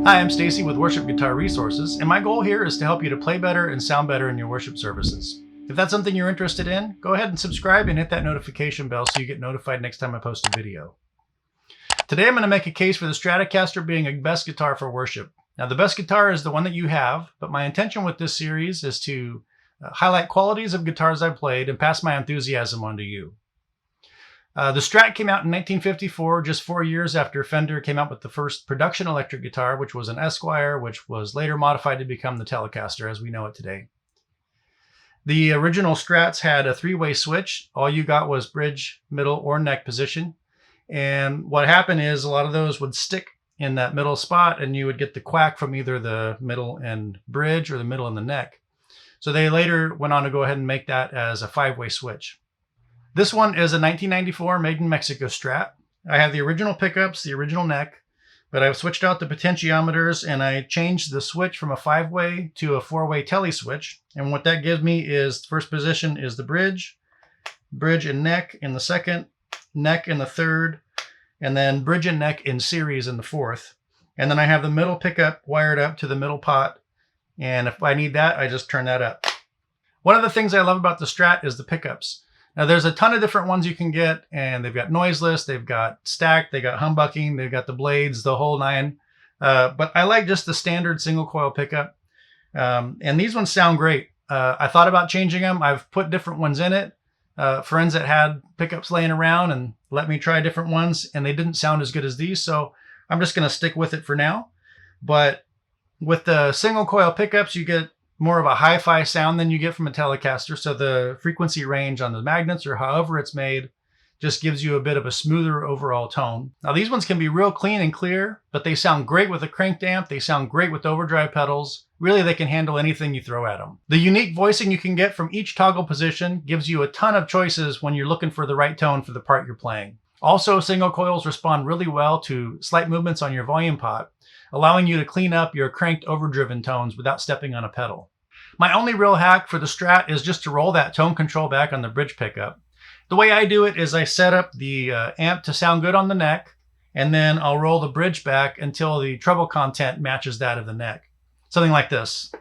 Hi, I'm Stacy with Worship Guitar Resources, and my goal here is to help you to play better and sound better in your worship services. If that's something you're interested in, go ahead and subscribe and hit that notification bell so you get notified next time I post a video. Today I'm going to make a case for the Stratocaster being a best guitar for worship. Now the best guitar is the one that you have, but my intention with this series is to highlight qualities of guitars I've played and pass my enthusiasm on to you. The Strat came out in 1954, just 4 years after Fender came out with the first production electric guitar, which was an Esquire, which was later modified to become the Telecaster as we know it today. The original Strats had a three-way switch. All you got was bridge, middle, or neck position. And what happened is a lot of those would stick in that middle spot, and you would get the quack from either the middle and bridge or the middle and the neck. So they later went on to go ahead and make that as a five-way switch. This one is a 1994 made in Mexico Strat. I have the original pickups, the original neck, but I've switched out the potentiometers and I changed the switch from a five-way to a four-way tele switch. And what that gives me is first position is the bridge, bridge and neck in the second, neck in the third, and then bridge and neck in series in the fourth. And then I have the middle pickup wired up to the middle pot. And if I need that, I just turn that up. One of the things I love about the Strat is the pickups. Now there's a ton of different ones you can get, and they've got noiseless, they've got stacked, they got humbucking, they've got the blades, the whole nine. But I like just the standard single coil pickup. And these ones sound great. I thought about changing them. I've put different ones in it. Friends that had pickups laying around and let me try different ones, and they didn't sound as good as these. So I'm just going to stick with it for now. But with the single coil pickups, you get more of a hi-fi sound than you get from a Telecaster. So the frequency range on the magnets or however it's made just gives you a bit of a smoother overall tone. Now these ones can be real clean and clear, but they sound great with a cranked amp. They sound great with overdrive pedals. Really, they can handle anything you throw at them. The unique voicing you can get from each toggle position gives you a ton of choices when you're looking for the right tone for the part you're playing. Also, single coils respond really well to slight movements on your volume pot, allowing you to clean up your cranked overdriven tones without stepping on a pedal. My only real hack for the Strat is just to roll that tone control back on the bridge pickup. The way I do it is I set up the amp to sound good on the neck, and then I'll roll the bridge back until the treble content matches that of the neck. Something like this.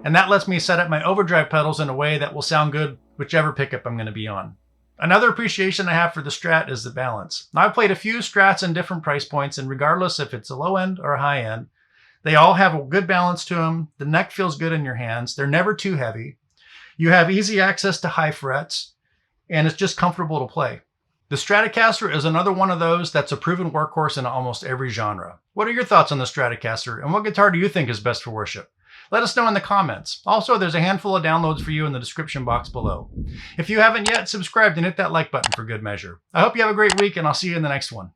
And that lets me set up my overdrive pedals in a way that will sound good whichever pickup I'm going to be on. Another appreciation I have for the Strat is the balance. Now I've played a few Strats in different price points, and regardless if it's a low end or a high end, they all have a good balance to them. The neck feels good in your hands. They're never too heavy. You have easy access to high frets, and it's just comfortable to play. The Stratocaster is another one of those that's a proven workhorse in almost every genre. What are your thoughts on the Stratocaster, and what guitar do you think is best for worship? Let us know in the comments. Also, there's a handful of downloads for you in the description box below. If you haven't yet, subscribe and hit that like button for good measure. I hope you have a great week, and I'll see you in the next one.